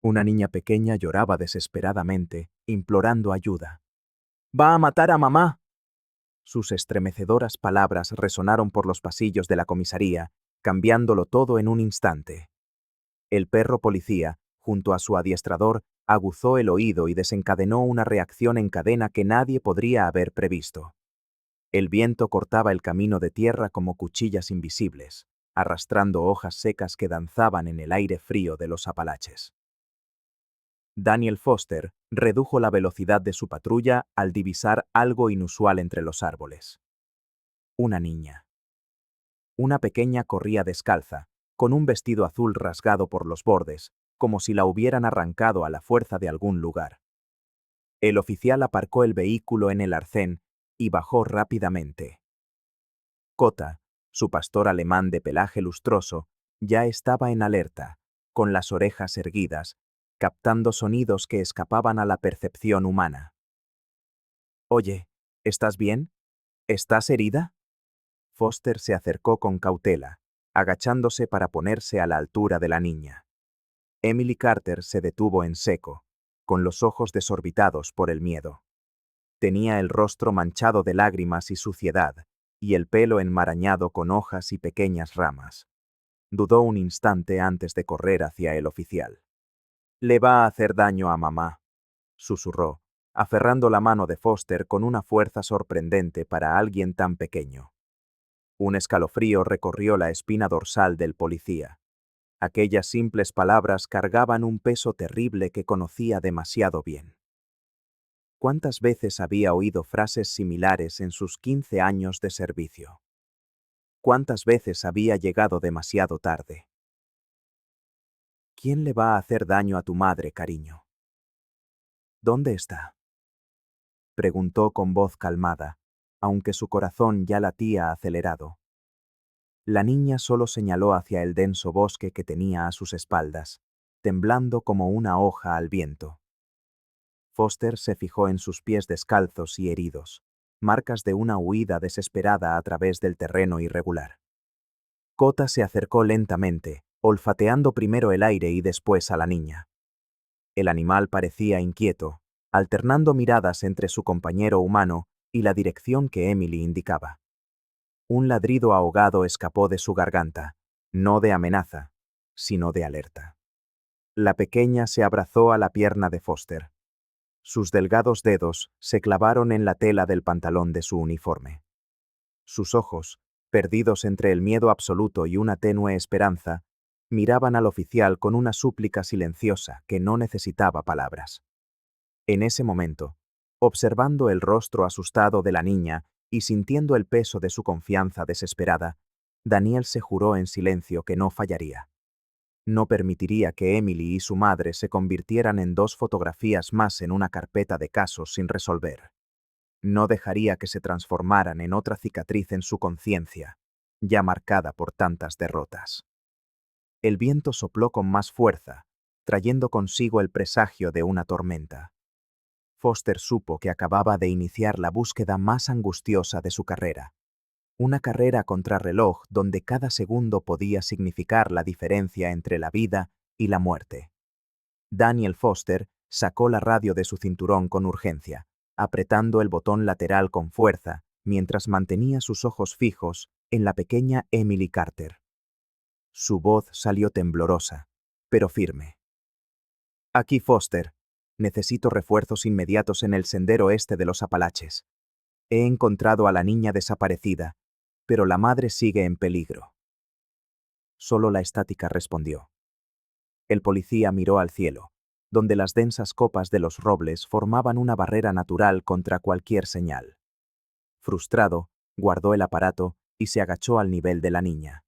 Una niña pequeña lloraba desesperadamente, implorando ayuda. ¡Va a matar a mamá! Sus estremecedoras palabras resonaron por los pasillos de la comisaría, cambiándolo todo en un instante. El perro policía, junto a su adiestrador, aguzó el oído y desencadenó una reacción en cadena que nadie podría haber previsto. El viento cortaba el camino de tierra como cuchillas invisibles, arrastrando hojas secas que danzaban en el aire frío de los Apalaches. Daniel Foster redujo la velocidad de su patrulla al divisar algo inusual entre los árboles. Una niña. Una pequeña corría descalza, con un vestido azul rasgado por los bordes, como si la hubieran arrancado a la fuerza de algún lugar. El oficial aparcó el vehículo en el arcén y bajó rápidamente. Cota, su pastor alemán de pelaje lustroso, ya estaba en alerta, con las orejas erguidas, captando sonidos que escapaban a la percepción humana. «Oye, ¿estás bien? ¿Estás herida?» Foster se acercó con cautela, agachándose para ponerse a la altura de la niña. Emily Carter se detuvo en seco, con los ojos desorbitados por el miedo. Tenía el rostro manchado de lágrimas y suciedad, y el pelo enmarañado con hojas y pequeñas ramas. Dudó un instante antes de correr hacia el oficial. «Le va a hacer daño a mamá», susurró, aferrando la mano de Foster con una fuerza sorprendente para alguien tan pequeño. Un escalofrío recorrió la espina dorsal del policía. Aquellas simples palabras cargaban un peso terrible que conocía demasiado bien. ¿Cuántas veces había oído frases similares en sus 15 años de servicio? ¿Cuántas veces había llegado demasiado tarde? ¿Quién le va a hacer daño a tu madre, cariño? ¿Dónde está?, preguntó con voz calmada, aunque su corazón ya latía acelerado. La niña solo señaló hacia el denso bosque que tenía a sus espaldas, temblando como una hoja al viento. Foster se fijó en sus pies descalzos y heridos, marcas de una huida desesperada a través del terreno irregular. Cota se acercó lentamente, olfateando primero el aire y después a la niña. El animal parecía inquieto, alternando miradas entre su compañero humano y la dirección que Emily indicaba. Un ladrido ahogado escapó de su garganta, no de amenaza, sino de alerta. La pequeña se abrazó a la pierna de Foster. Sus delgados dedos se clavaron en la tela del pantalón de su uniforme. Sus ojos, perdidos entre el miedo absoluto y una tenue esperanza, miraban al oficial con una súplica silenciosa que no necesitaba palabras. En ese momento, observando el rostro asustado de la niña y sintiendo el peso de su confianza desesperada, Daniel se juró en silencio que no fallaría. No permitiría que Emily y su madre se convirtieran en dos fotografías más en una carpeta de casos sin resolver. No dejaría que se transformaran en otra cicatriz en su conciencia, ya marcada por tantas derrotas. El viento sopló con más fuerza, trayendo consigo el presagio de una tormenta. Foster supo que acababa de iniciar la búsqueda más angustiosa de su carrera. Una carrera contrarreloj donde cada segundo podía significar la diferencia entre la vida y la muerte. Daniel Foster sacó la radio de su cinturón con urgencia, apretando el botón lateral con fuerza, mientras mantenía sus ojos fijos en la pequeña Emily Carter. Su voz salió temblorosa, pero firme. «Aquí, Foster. Necesito refuerzos inmediatos en el sendero este de los Apalaches. He encontrado a la niña desaparecida, pero la madre sigue en peligro». Solo la estática respondió. El policía miró al cielo, donde las densas copas de los robles formaban una barrera natural contra cualquier señal. Frustrado, guardó el aparato y se agachó al nivel de la niña.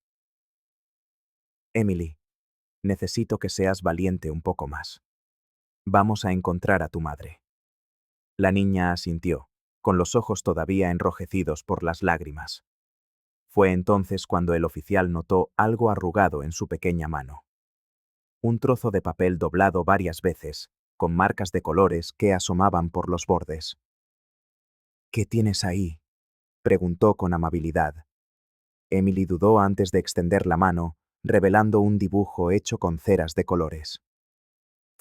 «Emily, necesito que seas valiente un poco más. Vamos a encontrar a tu madre». La niña asintió, con los ojos todavía enrojecidos por las lágrimas. Fue entonces cuando el oficial notó algo arrugado en su pequeña mano. Un trozo de papel doblado varias veces, con marcas de colores que asomaban por los bordes. «¿Qué tienes ahí?», preguntó con amabilidad. Emily dudó antes de extender la mano, revelando un dibujo hecho con ceras de colores.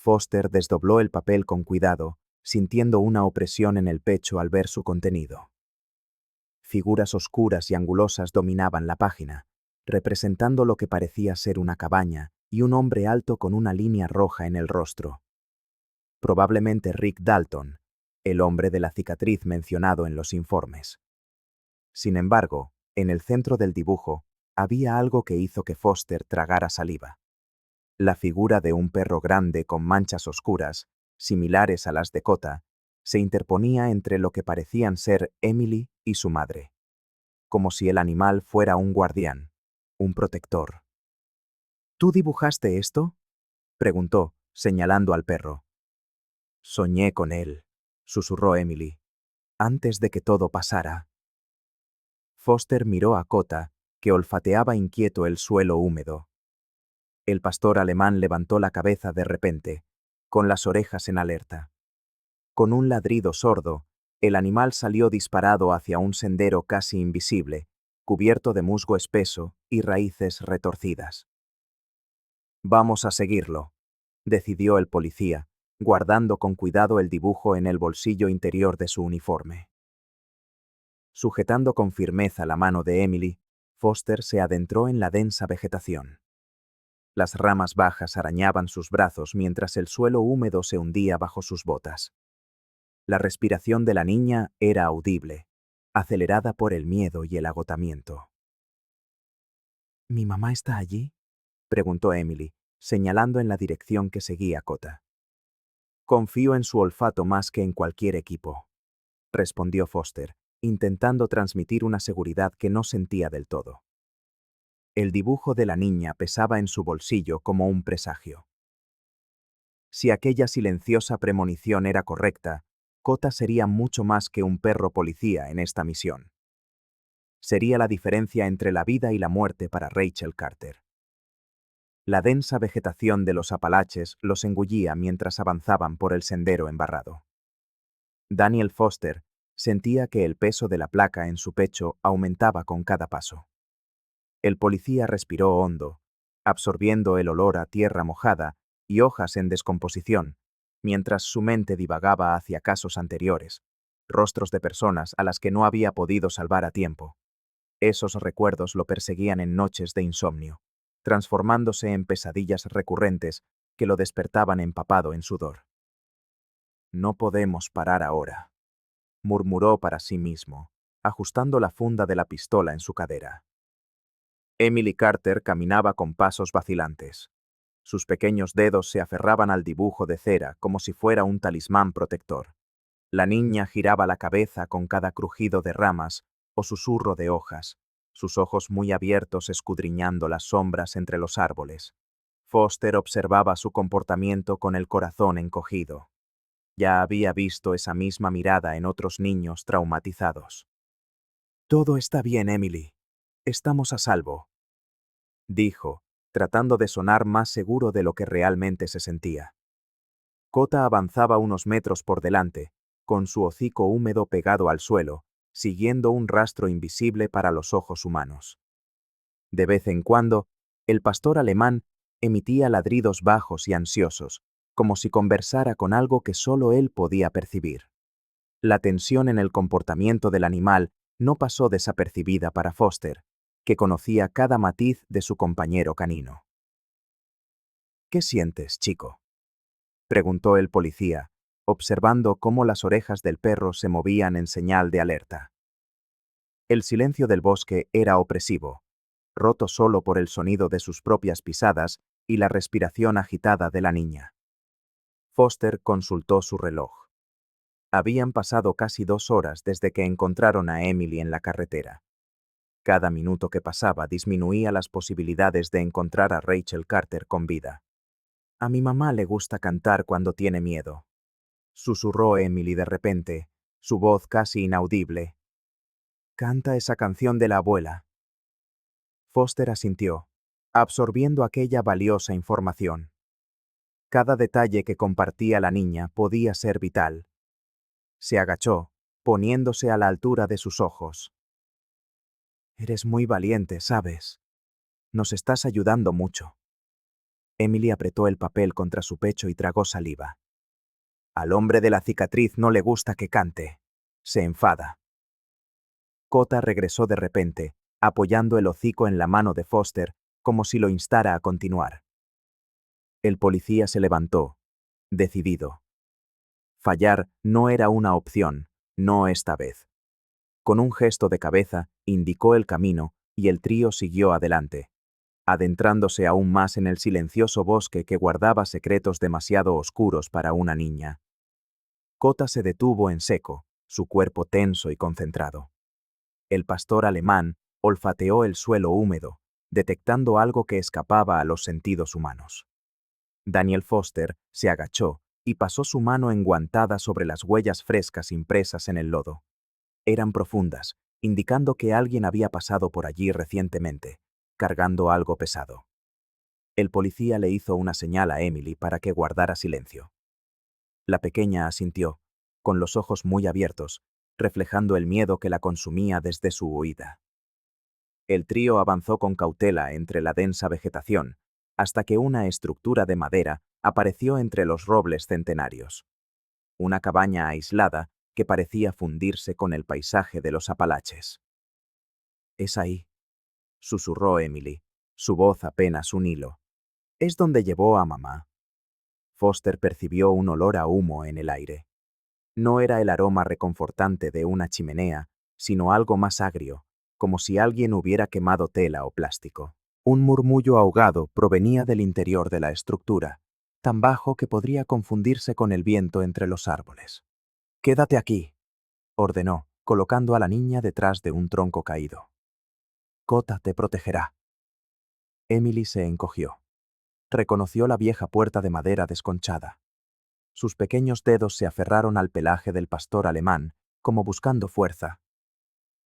Foster desdobló el papel con cuidado, sintiendo una opresión en el pecho al ver su contenido. Figuras oscuras y angulosas dominaban la página, representando lo que parecía ser una cabaña y un hombre alto con una línea roja en el rostro. Probablemente Rick Dalton, el hombre de la cicatriz mencionado en los informes. Sin embargo, en el centro del dibujo, había algo que hizo que Foster tragara saliva. La figura de un perro grande con manchas oscuras, similares a las de Cota, se interponía entre lo que parecían ser Emily y su madre, como si el animal fuera un guardián, un protector. ¿Tú dibujaste esto?, preguntó, señalando al perro. Soñé con él, susurró Emily, antes de que todo pasara. Foster miró a Cota, que olfateaba inquieto el suelo húmedo. El pastor alemán levantó la cabeza de repente, con las orejas en alerta. Con un ladrido sordo, el animal salió disparado hacia un sendero casi invisible, cubierto de musgo espeso y raíces retorcidas. Vamos a seguirlo, decidió el policía, guardando con cuidado el dibujo en el bolsillo interior de su uniforme. Sujetando con firmeza la mano de Emily, Foster se adentró en la densa vegetación. Las ramas bajas arañaban sus brazos mientras el suelo húmedo se hundía bajo sus botas. La respiración de la niña era audible, acelerada por el miedo y el agotamiento. ¿Mi mamá está allí?, preguntó Emily, señalando en la dirección que seguía Cota. Confío en su olfato más que en cualquier equipo, respondió Foster, intentando transmitir una seguridad que no sentía del todo. El dibujo de la niña pesaba en su bolsillo como un presagio. Si aquella silenciosa premonición era correcta, Cota sería mucho más que un perro policía en esta misión. Sería la diferencia entre la vida y la muerte para Rachel Carter. La densa vegetación de los Apalaches los engullía mientras avanzaban por el sendero embarrado. Daniel Foster sentía que el peso de la placa en su pecho aumentaba con cada paso. El policía respiró hondo, absorbiendo el olor a tierra mojada y hojas en descomposición, mientras su mente divagaba hacia casos anteriores, rostros de personas a las que no había podido salvar a tiempo. Esos recuerdos lo perseguían en noches de insomnio, transformándose en pesadillas recurrentes que lo despertaban empapado en sudor. No podemos parar ahora, murmuró para sí mismo, ajustando la funda de la pistola en su cadera. Emily Carter caminaba con pasos vacilantes. Sus pequeños dedos se aferraban al dibujo de cera como si fuera un talismán protector. La niña giraba la cabeza con cada crujido de ramas o susurro de hojas, sus ojos muy abiertos escudriñando las sombras entre los árboles. Foster observaba su comportamiento con el corazón encogido. Ya había visto esa misma mirada en otros niños traumatizados. Todo está bien, Emily. Estamos a salvo, dijo, tratando de sonar más seguro de lo que realmente se sentía. Cota avanzaba unos metros por delante, con su hocico húmedo pegado al suelo, siguiendo un rastro invisible para los ojos humanos. De vez en cuando, el pastor alemán emitía ladridos bajos y ansiosos, como si conversara con algo que solo él podía percibir. La tensión en el comportamiento del animal no pasó desapercibida para Foster, que conocía cada matiz de su compañero canino. ¿Qué sientes, chico?, preguntó el policía, observando cómo las orejas del perro se movían en señal de alerta. El silencio del bosque era opresivo, roto solo por el sonido de sus propias pisadas y la respiración agitada de la niña. Foster consultó su reloj. Habían pasado casi 2 horas desde que encontraron a Emily en la carretera. Cada minuto que pasaba disminuía las posibilidades de encontrar a Rachel Carter con vida. A mi mamá le gusta cantar cuando tiene miedo, susurró Emily de repente, su voz casi inaudible. Canta esa canción de la abuela. Foster asintió, absorbiendo aquella valiosa información. Cada detalle que compartía la niña podía ser vital. Se agachó, poniéndose a la altura de sus ojos. Eres muy valiente, ¿sabes? Nos estás ayudando mucho. Emily apretó el papel contra su pecho y tragó saliva. Al hombre de la cicatriz no le gusta que cante. Se enfada. Cota regresó de repente, apoyando el hocico en la mano de Foster, como si lo instara a continuar. El policía se levantó, decidido. Fallar no era una opción, no esta vez. Con un gesto de cabeza, indicó el camino, y el trío siguió adelante, adentrándose aún más en el silencioso bosque que guardaba secretos demasiado oscuros para una niña. Cota se detuvo en seco, su cuerpo tenso y concentrado. El pastor alemán olfateó el suelo húmedo, detectando algo que escapaba a los sentidos humanos. Daniel Foster se agachó y pasó su mano enguantada sobre las huellas frescas impresas en el lodo. Eran profundas, indicando que alguien había pasado por allí recientemente, cargando algo pesado. El policía le hizo una señal a Emily para que guardara silencio. La pequeña asintió, con los ojos muy abiertos, reflejando el miedo que la consumía desde su huida. El trío avanzó con cautela entre la densa vegetación, hasta que una estructura de madera apareció entre los robles centenarios. Una cabaña aislada que parecía fundirse con el paisaje de los Apalaches. «Es ahí», susurró Emily, su voz apenas un hilo. «Es donde llevó a mamá». Foster percibió un olor a humo en el aire. No era el aroma reconfortante de una chimenea, sino algo más agrio, como si alguien hubiera quemado tela o plástico. Un murmullo ahogado provenía del interior de la estructura, tan bajo que podría confundirse con el viento entre los árboles. «Quédate aquí», ordenó, colocando a la niña detrás de un tronco caído. «Cota te protegerá». Emily se encogió. Reconoció la vieja puerta de madera desconchada. Sus pequeños dedos se aferraron al pelaje del pastor alemán, como buscando fuerza.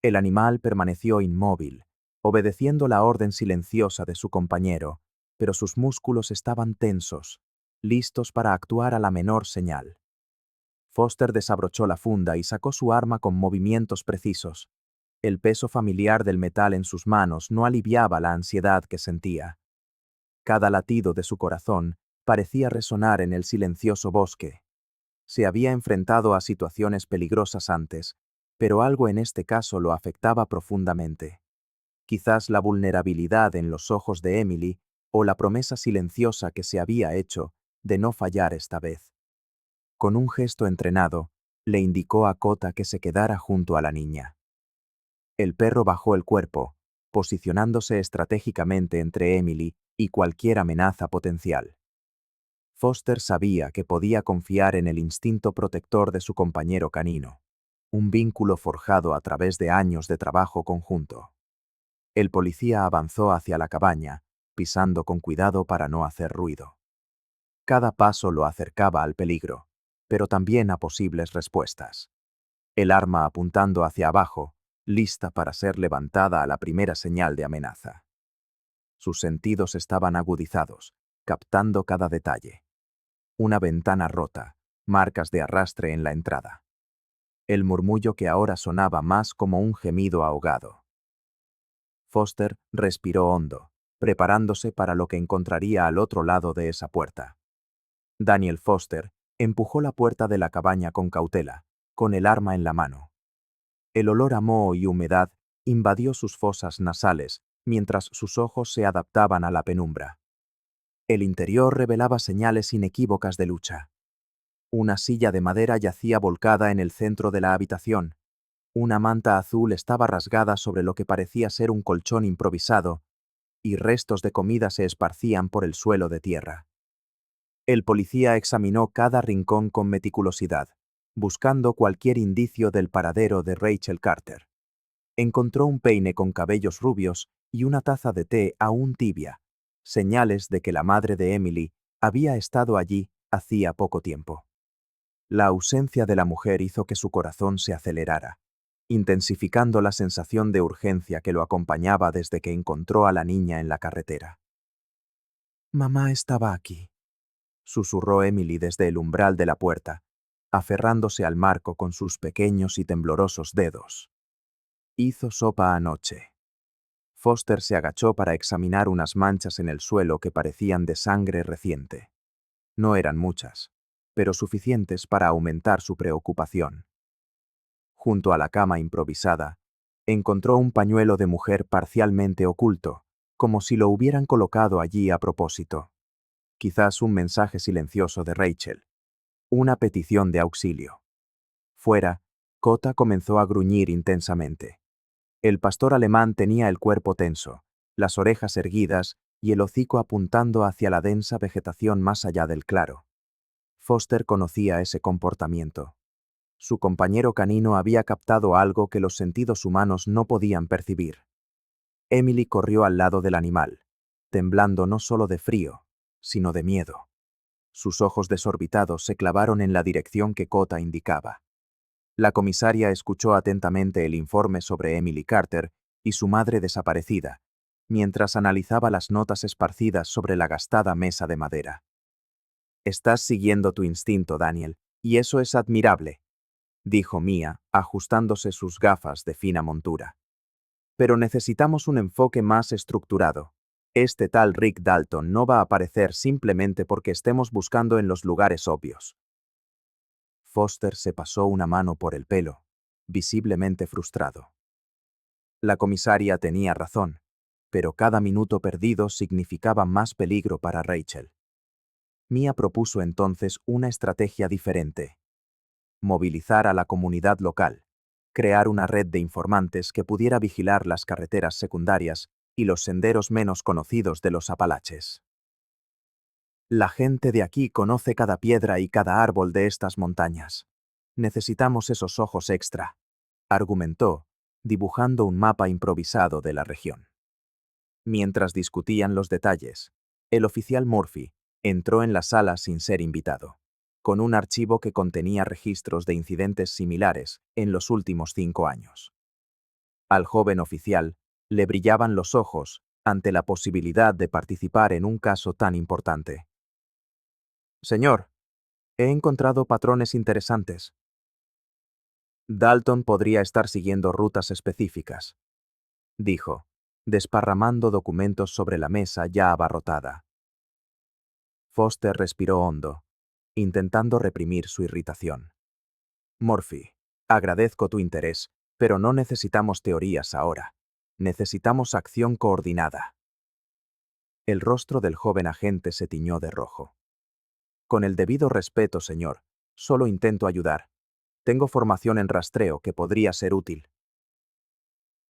El animal permaneció inmóvil, obedeciendo la orden silenciosa de su compañero, pero sus músculos estaban tensos, listos para actuar a la menor señal. Foster desabrochó la funda y sacó su arma con movimientos precisos. El peso familiar del metal en sus manos no aliviaba la ansiedad que sentía. Cada latido de su corazón parecía resonar en el silencioso bosque. Se había enfrentado a situaciones peligrosas antes, pero algo en este caso lo afectaba profundamente. Quizás la vulnerabilidad en los ojos de Emily o la promesa silenciosa que se había hecho de no fallar esta vez. Con un gesto entrenado, le indicó a Cota que se quedara junto a la niña. El perro bajó el cuerpo, posicionándose estratégicamente entre Emily y cualquier amenaza potencial. Foster sabía que podía confiar en el instinto protector de su compañero canino, un vínculo forjado a través de años de trabajo conjunto. El policía avanzó hacia la cabaña, pisando con cuidado para no hacer ruido. Cada paso lo acercaba al peligro, pero también a posibles respuestas. El arma apuntando hacia abajo, lista para ser levantada a la primera señal de amenaza. Sus sentidos estaban agudizados, captando cada detalle. Una ventana rota, marcas de arrastre en la entrada. El murmullo que ahora sonaba más como un gemido ahogado. Foster respiró hondo, preparándose para lo que encontraría al otro lado de esa puerta. Daniel Foster empujó la puerta de la cabaña con cautela, con el arma en la mano. El olor a moho y humedad invadió sus fosas nasales mientras sus ojos se adaptaban a la penumbra. El interior revelaba señales inequívocas de lucha. Una silla de madera yacía volcada en el centro de la habitación. Una manta azul estaba rasgada sobre lo que parecía ser un colchón improvisado, y restos de comida se esparcían por el suelo de tierra. El policía examinó cada rincón con meticulosidad, buscando cualquier indicio del paradero de Rachel Carter. Encontró un peine con cabellos rubios y una taza de té aún tibia, señales de que la madre de Emily había estado allí hacía poco tiempo. La ausencia de la mujer hizo que su corazón se acelerara, intensificando la sensación de urgencia que lo acompañaba desde que encontró a la niña en la carretera. «Mamá estaba aquí», susurró Emily desde el umbral de la puerta, aferrándose al marco con sus pequeños y temblorosos dedos. «Hizo sopa anoche». Foster se agachó para examinar unas manchas en el suelo que parecían de sangre reciente. No eran muchas, pero suficientes para aumentar su preocupación. Junto a la cama improvisada, encontró un pañuelo de mujer parcialmente oculto, como si lo hubieran colocado allí a propósito. Quizás un mensaje silencioso de Rachel. Una petición de auxilio. Fuera, Cota comenzó a gruñir intensamente. El pastor alemán tenía el cuerpo tenso, las orejas erguidas y el hocico apuntando hacia la densa vegetación más allá del claro. Foster conocía ese comportamiento. Su compañero canino había captado algo que los sentidos humanos no podían percibir. Emily corrió al lado del animal, temblando no solo de frío, sino de miedo. Sus ojos desorbitados se clavaron en la dirección que Cota indicaba. La comisaria escuchó atentamente el informe sobre Emily Carter y su madre desaparecida, mientras analizaba las notas esparcidas sobre la gastada mesa de madera. «Estás siguiendo tu instinto, Daniel, y eso es admirable», dijo Mia, ajustándose sus gafas de fina montura. «Pero necesitamos un enfoque más estructurado. Este tal Rick Dalton no va a aparecer simplemente porque estemos buscando en los lugares obvios». Foster se pasó una mano por el pelo, visiblemente frustrado. La comisaria tenía razón, pero cada minuto perdido significaba más peligro para Rachel. Mia propuso entonces una estrategia diferente. Movilizar a la comunidad local, crear una red de informantes que pudiera vigilar las carreteras secundarias y los senderos menos conocidos de los Apalaches. «La gente de aquí conoce cada piedra y cada árbol de estas montañas. Necesitamos esos ojos extra», argumentó, dibujando un mapa improvisado de la región. Mientras discutían los detalles, el oficial Murphy entró en la sala sin ser invitado, con un archivo que contenía registros de incidentes similares en los últimos 5 años. Al joven oficial le brillaban los ojos ante la posibilidad de participar en un caso tan importante. «Señor, he encontrado patrones interesantes. Dalton podría estar siguiendo rutas específicas», dijo, desparramando documentos sobre la mesa ya abarrotada. Foster respiró hondo, intentando reprimir su irritación. «Murphy, agradezco tu interés, pero no necesitamos teorías ahora. Necesitamos acción coordinada». El rostro del joven agente se tiñó de rojo. «Con el debido respeto, señor, solo intento ayudar. Tengo formación en rastreo que podría ser útil».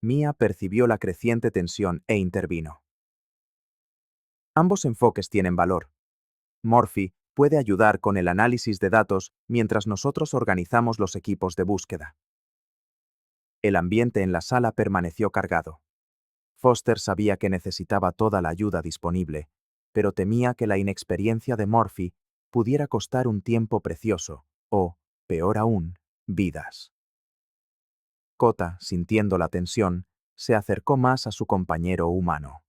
Mia percibió la creciente tensión e intervino. «Ambos enfoques tienen valor. Murphy puede ayudar con el análisis de datos mientras nosotros organizamos los equipos de búsqueda». El ambiente en la sala permaneció cargado. Foster sabía que necesitaba toda la ayuda disponible, pero temía que la inexperiencia de Murphy pudiera costar un tiempo precioso, o, peor aún, vidas. Cota, sintiendo la tensión, se acercó más a su compañero humano.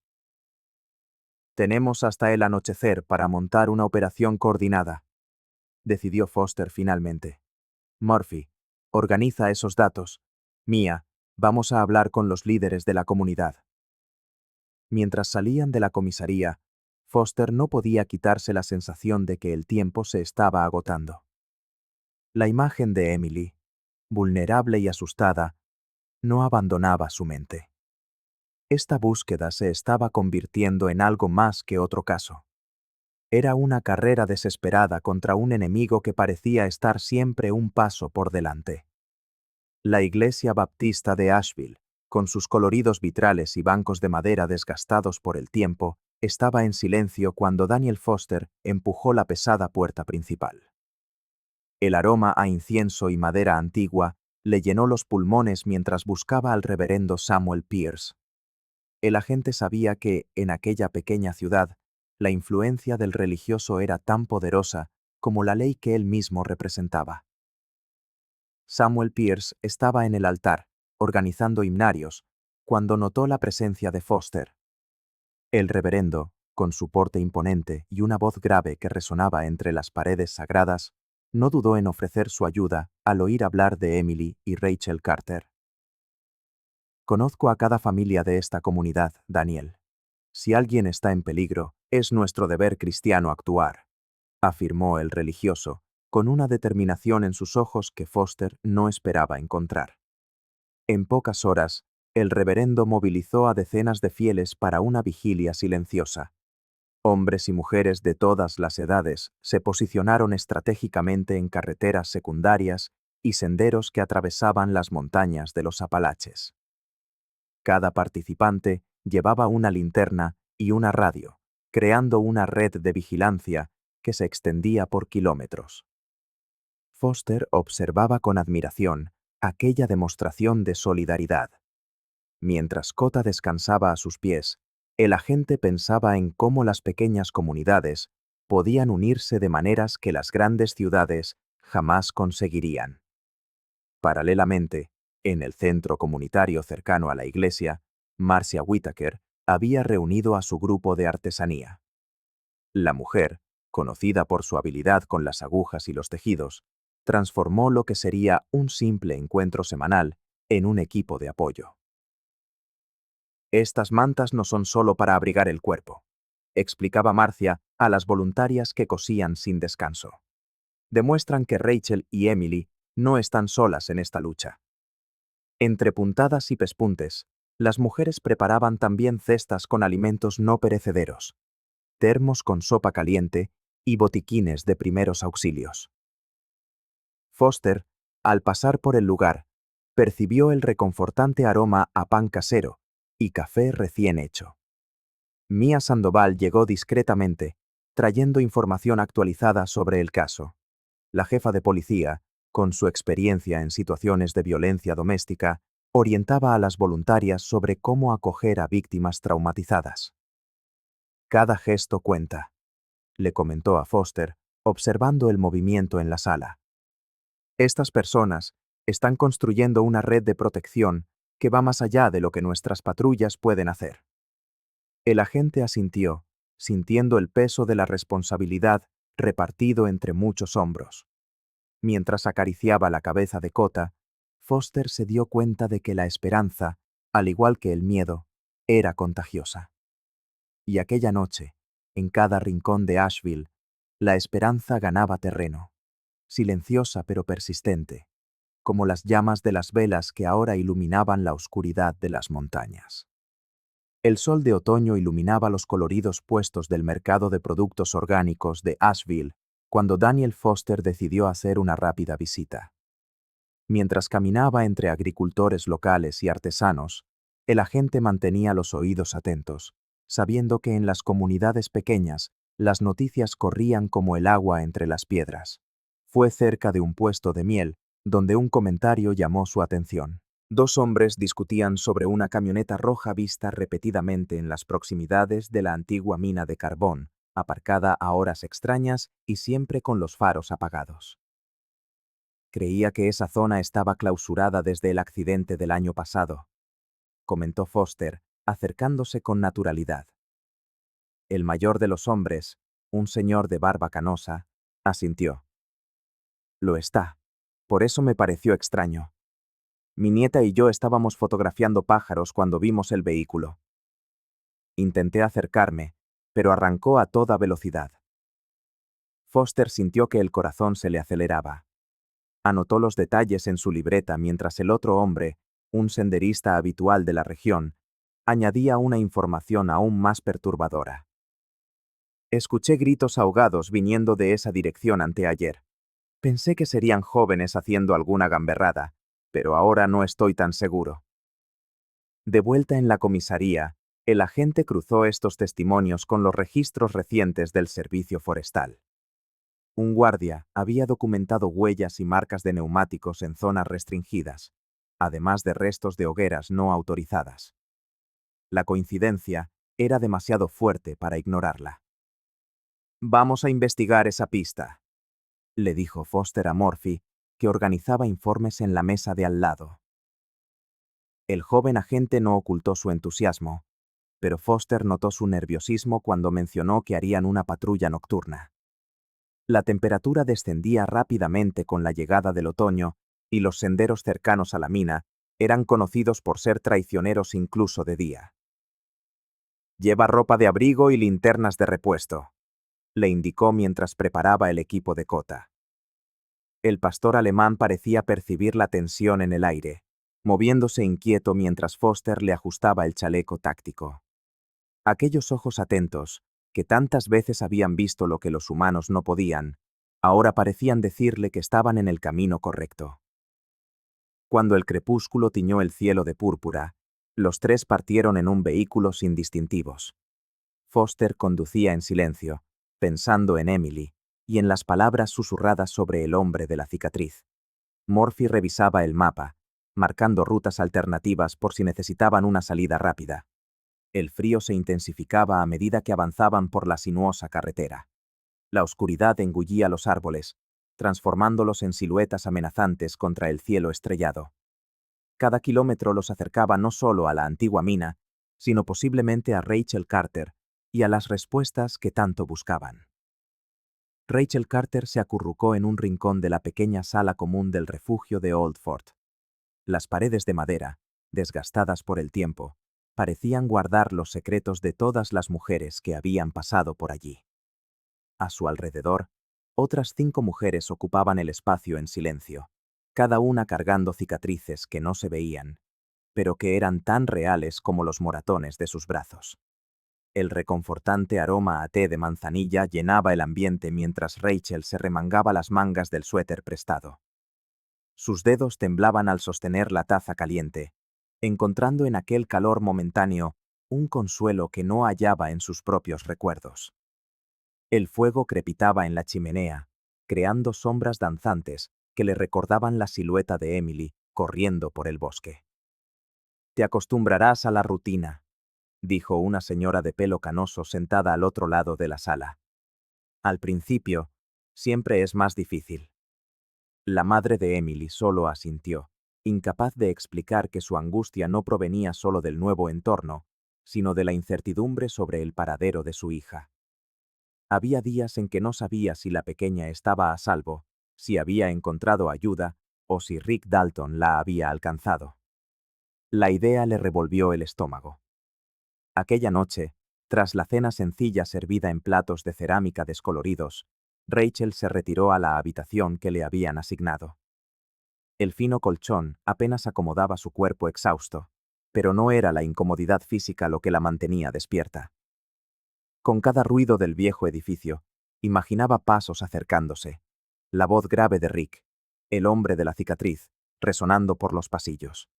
«Tenemos hasta el anochecer para montar una operación coordinada», decidió Foster finalmente. «Murphy, organiza esos datos. Mia, vamos a hablar con los líderes de la comunidad». Mientras salían de la comisaría, Foster no podía quitarse la sensación de que el tiempo se estaba agotando. La imagen de Emily, vulnerable y asustada, no abandonaba su mente. Esta búsqueda se estaba convirtiendo en algo más que otro caso. Era una carrera desesperada contra un enemigo que parecía estar siempre un paso por delante. La iglesia baptista de Asheville, con sus coloridos vitrales y bancos de madera desgastados por el tiempo, estaba en silencio cuando Daniel Foster empujó la pesada puerta principal. El aroma a incienso y madera antigua le llenó los pulmones mientras buscaba al reverendo Samuel Pierce. El agente sabía que, en aquella pequeña ciudad, la influencia del religioso era tan poderosa como la ley que él mismo representaba. Samuel Pierce estaba en el altar, organizando himnarios, cuando notó la presencia de Foster. El reverendo, con su porte imponente y una voz grave que resonaba entre las paredes sagradas, no dudó en ofrecer su ayuda al oír hablar de Emily y Rachel Carter. Conozco a cada familia de esta comunidad, Daniel. Si alguien está en peligro, es nuestro deber cristiano actuar, afirmó el religioso, con una determinación en sus ojos que Foster no esperaba encontrar. En pocas horas, el reverendo movilizó a decenas de fieles para una vigilia silenciosa. Hombres y mujeres de todas las edades se posicionaron estratégicamente en carreteras secundarias y senderos que atravesaban las montañas de los Apalaches. Cada participante llevaba una linterna y una radio, creando una red de vigilancia que se extendía por kilómetros. Foster observaba con admiración aquella demostración de solidaridad. Mientras Cota descansaba a sus pies, el agente pensaba en cómo las pequeñas comunidades podían unirse de maneras que las grandes ciudades jamás conseguirían. Paralelamente, en el centro comunitario cercano a la iglesia, Marcia Whittaker había reunido a su grupo de artesanía. La mujer, conocida por su habilidad con las agujas y los tejidos, transformó lo que sería un simple encuentro semanal en un equipo de apoyo. Estas mantas no son solo para abrigar el cuerpo, explicaba Marcia a las voluntarias que cosían sin descanso. Demuestran que Rachel y Emily no están solas en esta lucha. Entre puntadas y pespuntes, las mujeres preparaban también cestas con alimentos no perecederos, termos con sopa caliente y botiquines de primeros auxilios. Foster, al pasar por el lugar, percibió el reconfortante aroma a pan casero y café recién hecho. Mia Sandoval llegó discretamente, trayendo información actualizada sobre el caso. La jefa de policía, con su experiencia en situaciones de violencia doméstica, orientaba a las voluntarias sobre cómo acoger a víctimas traumatizadas. Cada gesto cuenta, le comentó a Foster, observando el movimiento en la sala. Estas personas están construyendo una red de protección que va más allá de lo que nuestras patrullas pueden hacer. El agente asintió, sintiendo el peso de la responsabilidad repartido entre muchos hombros. Mientras acariciaba la cabeza de Cota, Foster se dio cuenta de que la esperanza, al igual que el miedo, era contagiosa. Y aquella noche, en cada rincón de Asheville, la esperanza ganaba terreno, silenciosa pero persistente, como las llamas de las velas que ahora iluminaban la oscuridad de las montañas. El sol de otoño iluminaba los coloridos puestos del mercado de productos orgánicos de Asheville cuando Daniel Foster decidió hacer una rápida visita. Mientras caminaba entre agricultores locales y artesanos, el agente mantenía los oídos atentos, sabiendo que en las comunidades pequeñas las noticias corrían como el agua entre las piedras. Fue cerca de un puesto de miel, donde un comentario llamó su atención. Dos hombres discutían sobre una camioneta roja vista repetidamente en las proximidades de la antigua mina de carbón, aparcada a horas extrañas y siempre con los faros apagados. Creía que esa zona estaba clausurada desde el accidente del año pasado, comentó Foster, acercándose con naturalidad. El mayor de los hombres, un señor de barba canosa, asintió. Lo está. Por eso me pareció extraño. Mi nieta y yo estábamos fotografiando pájaros cuando vimos el vehículo. Intenté acercarme, pero arrancó a toda velocidad. Foster sintió que el corazón se le aceleraba. Anotó los detalles en su libreta mientras el otro hombre, un senderista habitual de la región, añadía una información aún más perturbadora. Escuché gritos ahogados viniendo de esa dirección anteayer. Pensé que serían jóvenes haciendo alguna gamberrada, pero ahora no estoy tan seguro. De vuelta en la comisaría, el agente cruzó estos testimonios con los registros recientes del servicio forestal. Un guardia había documentado huellas y marcas de neumáticos en zonas restringidas, además de restos de hogueras no autorizadas. La coincidencia era demasiado fuerte para ignorarla. «Vamos a investigar esa pista», le dijo Foster a Murphy, que organizaba informes en la mesa de al lado. El joven agente no ocultó su entusiasmo, pero Foster notó su nerviosismo cuando mencionó que harían una patrulla nocturna. La temperatura descendía rápidamente con la llegada del otoño y los senderos cercanos a la mina Eran conocidos por ser traicioneros incluso de día. Lleva ropa de abrigo y linternas de repuesto, le indicó mientras preparaba el equipo de cota. El pastor alemán parecía percibir la tensión en el aire, moviéndose inquieto mientras Foster le ajustaba el chaleco táctico. Aquellos ojos atentos, que tantas veces habían visto lo que los humanos no podían, ahora parecían decirle que estaban en el camino correcto. Cuando el crepúsculo tiñó el cielo de púrpura, los tres partieron en un vehículo sin distintivos. Foster conducía en silencio, pensando en Emily y en las palabras susurradas sobre el hombre de la cicatriz. Murphy revisaba el mapa, marcando rutas alternativas por si necesitaban una salida rápida. El frío se intensificaba a medida que avanzaban por la sinuosa carretera. La oscuridad engullía los árboles, transformándolos en siluetas amenazantes contra el cielo estrellado. Cada kilómetro los acercaba no solo a la antigua mina, sino posiblemente a Rachel Carter y a las respuestas que tanto buscaban. Rachel Carter se acurrucó en un rincón de la pequeña sala común del refugio de Old Fort. Las paredes de madera, desgastadas por el tiempo, parecían guardar los secretos de todas las mujeres que habían pasado por allí. A su alrededor, otras 5 mujeres ocupaban el espacio en silencio, cada una cargando cicatrices que no se veían, pero que eran tan reales como los moratones de sus brazos. El reconfortante aroma a té de manzanilla llenaba el ambiente mientras Rachel se remangaba las mangas del suéter prestado. Sus dedos temblaban al sostener la taza caliente, encontrando en aquel calor momentáneo un consuelo que no hallaba en sus propios recuerdos. El fuego crepitaba en la chimenea, creando sombras danzantes que le recordaban la silueta de Emily corriendo por el bosque. «Te acostumbrarás a la rutina», dijo una señora de pelo canoso sentada al otro lado de la sala. «Al principio, siempre es más difícil». La madre de Emily solo asintió, incapaz de explicar que su angustia no provenía solo del nuevo entorno, sino de la incertidumbre sobre el paradero de su hija. Había días en que no sabía si la pequeña estaba a salvo, si había encontrado ayuda o si Rick Dalton la había alcanzado. La idea le revolvió el estómago. Aquella noche, tras la cena sencilla servida en platos de cerámica descoloridos, Rachel se retiró a la habitación que le habían asignado. El fino colchón apenas acomodaba su cuerpo exhausto, pero no era la incomodidad física lo que la mantenía despierta. Con cada ruido del viejo edificio, imaginaba pasos acercándose, la voz grave de Rick, el hombre de la cicatriz, resonando por los pasillos.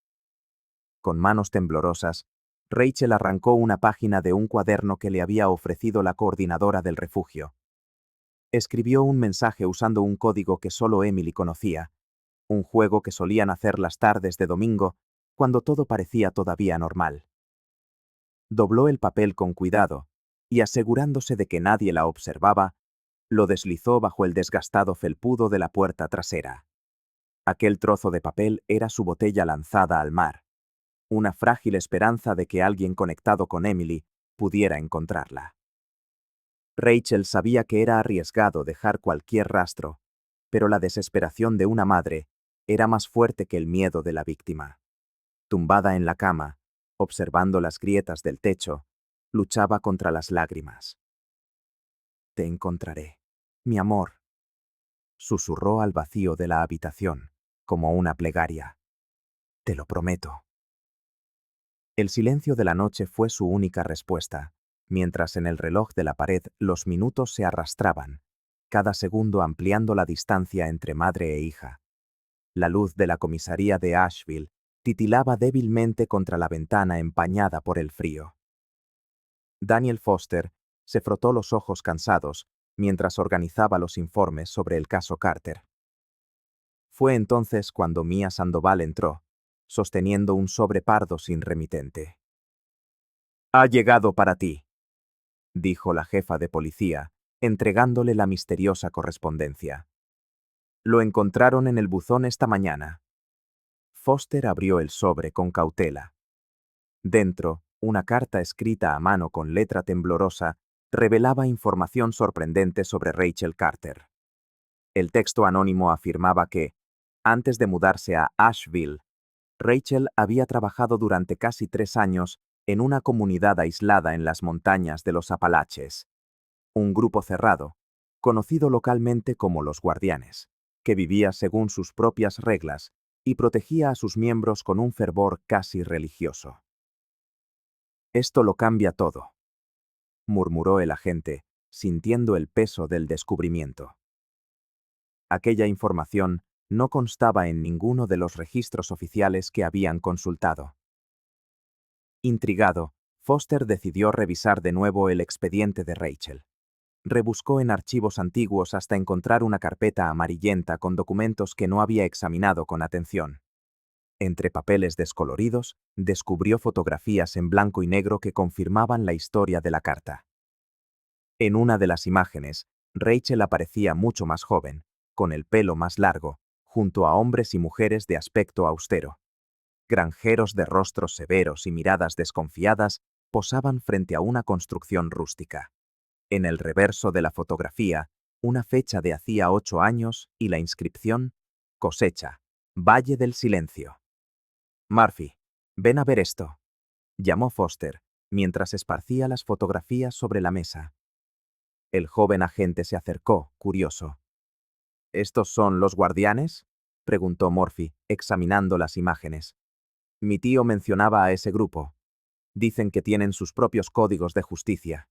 Con manos temblorosas, Rachel arrancó una página de un cuaderno que le había ofrecido la coordinadora del refugio. Escribió un mensaje usando un código que solo Emily conocía, un juego que solían hacer las tardes de domingo, cuando todo parecía todavía normal. Dobló el papel con cuidado, y asegurándose de que nadie la observaba, lo deslizó bajo el desgastado felpudo de la puerta trasera. Aquel trozo de papel era su botella lanzada al mar, una frágil esperanza de que alguien conectado con Emily pudiera encontrarla. Rachel sabía que era arriesgado dejar cualquier rastro, pero la desesperación de una madre era más fuerte que el miedo de la víctima. Tumbada en la cama, observando las grietas del techo, luchaba contra las lágrimas. «Te encontraré, mi amor», susurró al vacío de la habitación, como una plegaria. «Te lo prometo». El silencio de la noche fue su única respuesta, mientras en el reloj de la pared los minutos se arrastraban, cada segundo ampliando la distancia entre madre e hija. La luz de la comisaría de Asheville titilaba débilmente contra la ventana empañada por el frío. Daniel Foster se frotó los ojos cansados mientras organizaba los informes sobre el caso Carter. Fue entonces cuando Mia Sandoval entró, sosteniendo un sobre pardo sin remitente. «Ha llegado para ti», dijo la jefa de policía, entregándole la misteriosa correspondencia. «Lo encontraron en el buzón esta mañana». Foster abrió el sobre con cautela. Dentro, una carta escrita a mano con letra temblorosa revelaba información sorprendente sobre Rachel Carter. El texto anónimo afirmaba que, antes de mudarse a Asheville, Rachel había trabajado durante casi 3 años en una comunidad aislada en las montañas de los Apalaches, un grupo cerrado, conocido localmente como los Guardianes, que vivía según sus propias reglas y protegía a sus miembros con un fervor casi religioso. «Esto lo cambia todo», murmuró el agente, sintiendo el peso del descubrimiento. Aquella información no constaba en ninguno de los registros oficiales que habían consultado. Intrigado, Foster decidió revisar de nuevo el expediente de Rachel. Rebuscó en archivos antiguos hasta encontrar una carpeta amarillenta con documentos que no había examinado con atención. Entre papeles descoloridos, descubrió fotografías en blanco y negro que confirmaban la historia de la carta. En una de las imágenes, Rachel aparecía mucho más joven, con el pelo más largo, junto a hombres y mujeres de aspecto austero. Granjeros de rostros severos y miradas desconfiadas posaban frente a una construcción rústica. En el reverso de la fotografía, una fecha de hacía 8 años y la inscripción: cosecha, Valle del Silencio. «Murphy, ven a ver esto», llamó Foster, mientras esparcía las fotografías sobre la mesa. El joven agente se acercó, curioso. «¿Estos son los Guardianes?», preguntó Murphy, examinando las imágenes. «Mi tío mencionaba a ese grupo. Dicen que tienen sus propios códigos de justicia».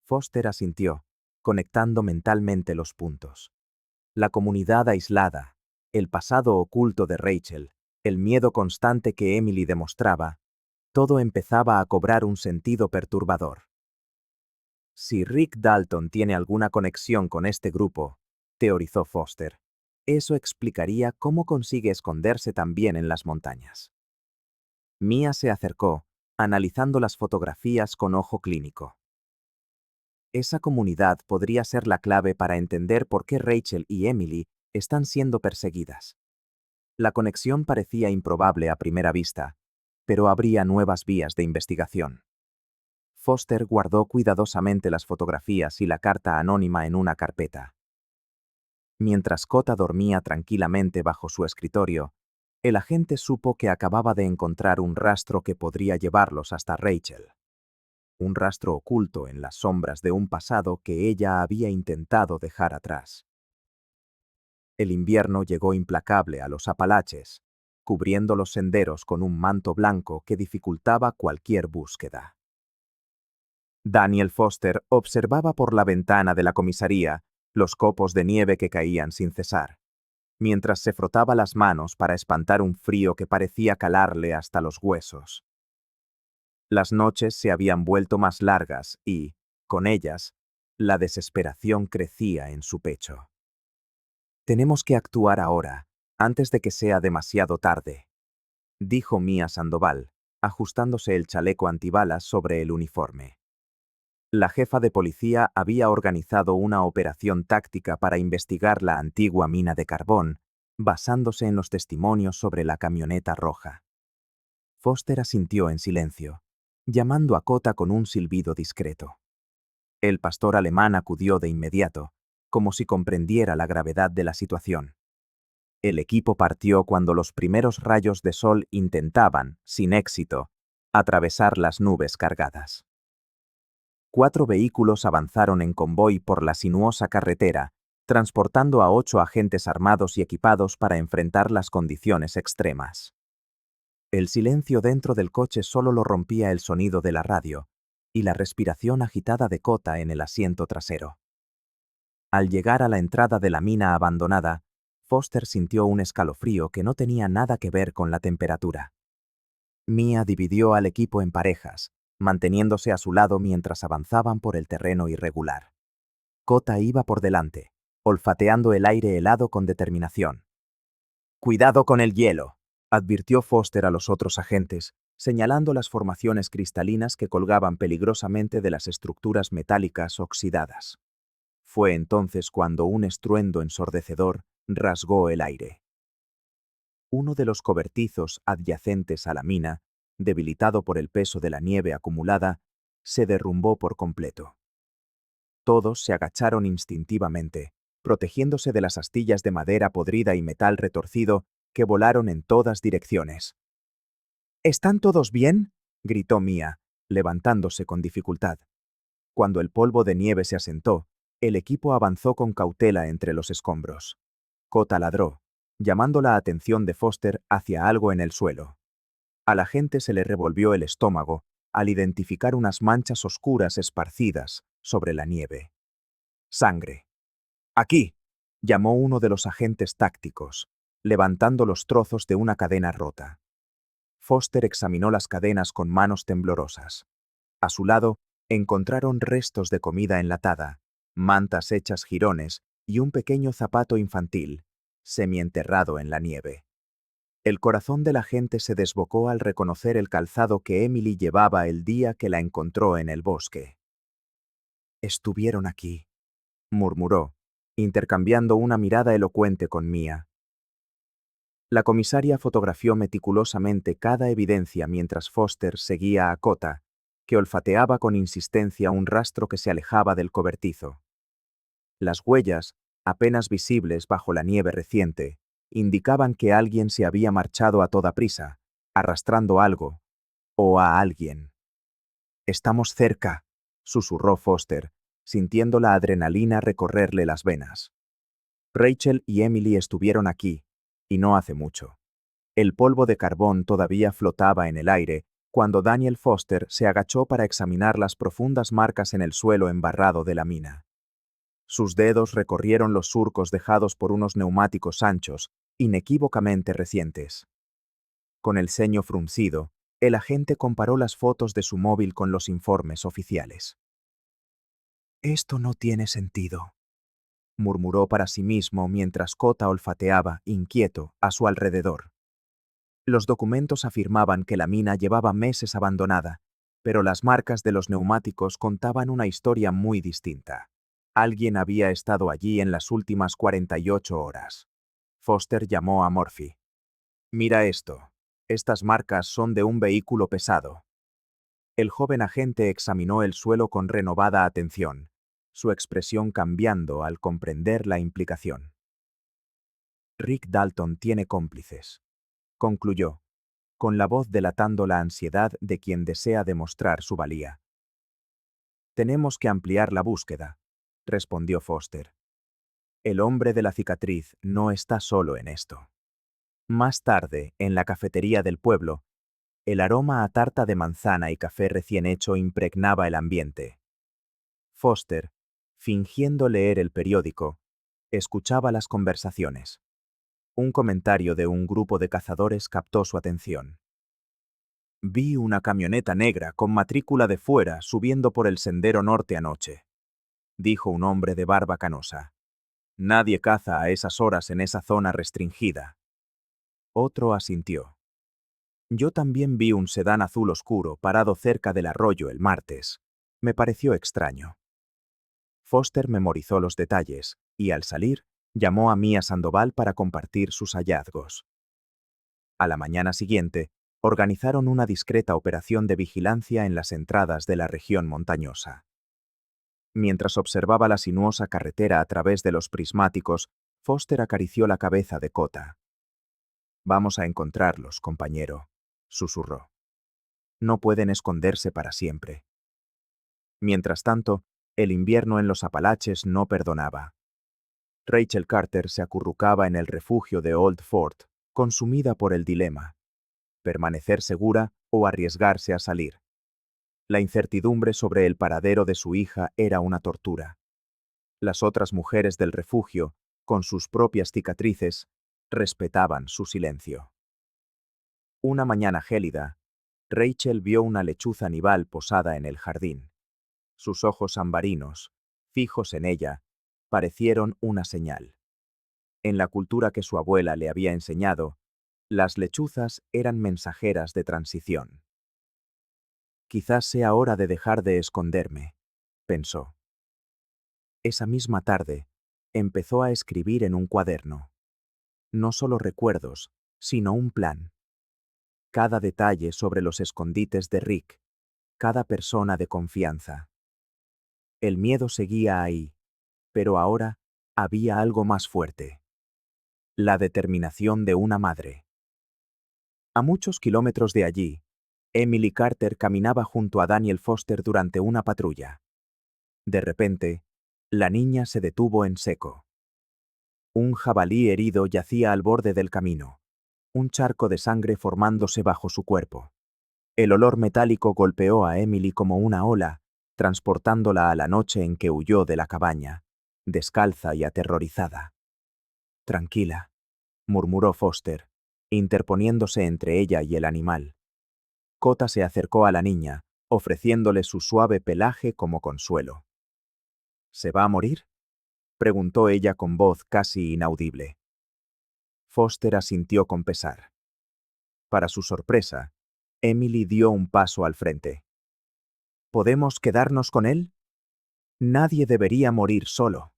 Foster asintió, conectando mentalmente los puntos. La comunidad aislada, el pasado oculto de Rachel, el miedo constante que Emily demostraba, todo empezaba a cobrar un sentido perturbador. Si Rick Dalton tiene alguna conexión con este grupo, teorizó Foster, eso explicaría cómo consigue esconderse tan bien en las montañas. Mia se acercó, analizando las fotografías con ojo clínico. Esa comunidad podría ser la clave para entender por qué Rachel y Emily están siendo perseguidas. La conexión parecía improbable a primera vista, pero habría nuevas vías de investigación. Foster guardó cuidadosamente las fotografías y la carta anónima en una carpeta. Mientras Cota dormía tranquilamente bajo su escritorio, el agente supo que acababa de encontrar un rastro que podría llevarlos hasta Rachel. Un rastro oculto en las sombras de un pasado que ella había intentado dejar atrás. El invierno llegó implacable a los Apalaches, cubriendo los senderos con un manto blanco que dificultaba cualquier búsqueda. Daniel Foster observaba por la ventana de la comisaría los copos de nieve que caían sin cesar, mientras se frotaba las manos para espantar un frío que parecía calarle hasta los huesos. Las noches se habían vuelto más largas y, con ellas, la desesperación crecía en su pecho. «Tenemos que actuar ahora, antes de que sea demasiado tarde», dijo Mia Sandoval, ajustándose el chaleco antibalas sobre el uniforme. La jefa de policía había organizado una operación táctica para investigar la antigua mina de carbón, basándose en los testimonios sobre la camioneta roja. Foster asintió en silencio, llamando a Cota con un silbido discreto. El pastor alemán acudió de inmediato, como si comprendiera la gravedad de la situación. El equipo partió cuando los primeros rayos de sol intentaban, sin éxito, atravesar las nubes cargadas. 4 vehículos avanzaron en convoy por la sinuosa carretera, transportando a 8 agentes armados y equipados para enfrentar las condiciones extremas. El silencio dentro del coche solo lo rompía el sonido de la radio y la respiración agitada de Cota en el asiento trasero. Al llegar a la entrada de la mina abandonada, Foster sintió un escalofrío que no tenía nada que ver con la temperatura. Mia dividió al equipo en parejas, manteniéndose a su lado mientras avanzaban por el terreno irregular. Cota iba por delante, olfateando el aire helado con determinación. «Cuidado con el hielo», advirtió Foster a los otros agentes, señalando las formaciones cristalinas que colgaban peligrosamente de las estructuras metálicas oxidadas. Fue entonces cuando un estruendo ensordecedor rasgó el aire. Uno de los cobertizos adyacentes a la mina, debilitado por el peso de la nieve acumulada, se derrumbó por completo. Todos se agacharon instintivamente, protegiéndose de las astillas de madera podrida y metal retorcido que volaron en todas direcciones. ¿Están todos bien?, gritó Mia, levantándose con dificultad. Cuando el polvo de nieve se asentó, el equipo avanzó con cautela entre los escombros. Kota ladró, llamando la atención de Foster hacia algo en el suelo. A la gente se le revolvió el estómago al identificar unas manchas oscuras esparcidas sobre la nieve. Sangre. ¡Aquí!, llamó uno de los agentes tácticos, levantando los trozos de una cadena rota. Foster examinó las cadenas con manos temblorosas. A su lado, encontraron restos de comida enlatada, mantas hechas jirones y un pequeño zapato infantil, semienterrado en la nieve. El corazón de la gente se desbocó al reconocer el calzado que Emily llevaba el día que la encontró en el bosque. «Estuvieron aquí», murmuró, intercambiando una mirada elocuente con Mia. La comisaria fotografió meticulosamente cada evidencia mientras Foster seguía a Kota, que olfateaba con insistencia un rastro que se alejaba del cobertizo. Las huellas, apenas visibles bajo la nieve reciente, indicaban que alguien se había marchado a toda prisa, arrastrando algo, o a alguien. «Estamos cerca», susurró Foster, sintiendo la adrenalina recorrerle las venas. Rachel y Emily estuvieron aquí, y no hace mucho. El polvo de carbón todavía flotaba en el aire cuando Daniel Foster se agachó para examinar las profundas marcas en el suelo embarrado de la mina. Sus dedos recorrieron los surcos dejados por unos neumáticos anchos, inequívocamente recientes. Con el ceño fruncido, el agente comparó las fotos de su móvil con los informes oficiales. «Esto no tiene sentido», murmuró para sí mismo mientras Kota olfateaba, inquieto, a su alrededor. Los documentos afirmaban que la mina llevaba meses abandonada, pero las marcas de los neumáticos contaban una historia muy distinta. Alguien había estado allí en las últimas 48 horas. Foster llamó a Murphy. «Mira esto. Estas marcas son de un vehículo pesado». El joven agente examinó el suelo con renovada atención, su expresión cambiando al comprender la implicación. «Rick Dalton tiene cómplices», concluyó, con la voz delatando la ansiedad de quien desea demostrar su valía. «Tenemos que ampliar la búsqueda», respondió Foster. «El hombre de la cicatriz no está solo en esto». Más tarde, en la cafetería del pueblo, el aroma a tarta de manzana y café recién hecho impregnaba el ambiente. Foster, fingiendo leer el periódico, escuchaba las conversaciones. Un comentario de un grupo de cazadores captó su atención. «Vi una camioneta negra con matrícula de fuera subiendo por el sendero norte anoche», dijo un hombre de barba canosa. «Nadie caza a esas horas en esa zona restringida». Otro asintió. «Yo también vi un sedán azul oscuro parado cerca del arroyo el martes. Me pareció extraño». Foster memorizó los detalles y, al salir, llamó a Mia Sandoval para compartir sus hallazgos. A la mañana siguiente, organizaron una discreta operación de vigilancia en las entradas de la región montañosa. Mientras observaba la sinuosa carretera a través de los prismáticos, Foster acarició la cabeza de Kota. «Vamos a encontrarlos, compañero», susurró. «No pueden esconderse para siempre». Mientras tanto, el invierno en los Apalaches no perdonaba. Rachel Carter se acurrucaba en el refugio de Old Fort, consumida por el dilema: permanecer segura o arriesgarse a salir. La incertidumbre sobre el paradero de su hija era una tortura. Las otras mujeres del refugio, con sus propias cicatrices, respetaban su silencio. Una mañana gélida, Rachel vio una lechuza nival posada en el jardín. Sus ojos ambarinos, fijos en ella, parecieron una señal. En la cultura que su abuela le había enseñado, las lechuzas eran mensajeras de transición. «Quizás sea hora de dejar de esconderme», pensó. Esa misma tarde, empezó a escribir en un cuaderno. No solo recuerdos, sino un plan. Cada detalle sobre los escondites de Rick, cada persona de confianza. El miedo seguía ahí, pero ahora había algo más fuerte. La determinación de una madre. A muchos kilómetros de allí, Emily Carter caminaba junto a Daniel Foster durante una patrulla. De repente, la niña se detuvo en seco. Un jabalí herido yacía al borde del camino, un charco de sangre formándose bajo su cuerpo. El olor metálico golpeó a Emily como una ola, transportándola a la noche en que huyó de la cabaña, descalza y aterrorizada. Tranquila, murmuró Foster, interponiéndose entre ella y el animal. Cota se acercó a la niña, ofreciéndole su suave pelaje como consuelo. ¿Se va a morir?, preguntó ella con voz casi inaudible. Foster asintió con pesar. Para su sorpresa, Emily dio un paso al frente. ¿Podemos quedarnos con él? Nadie debería morir solo.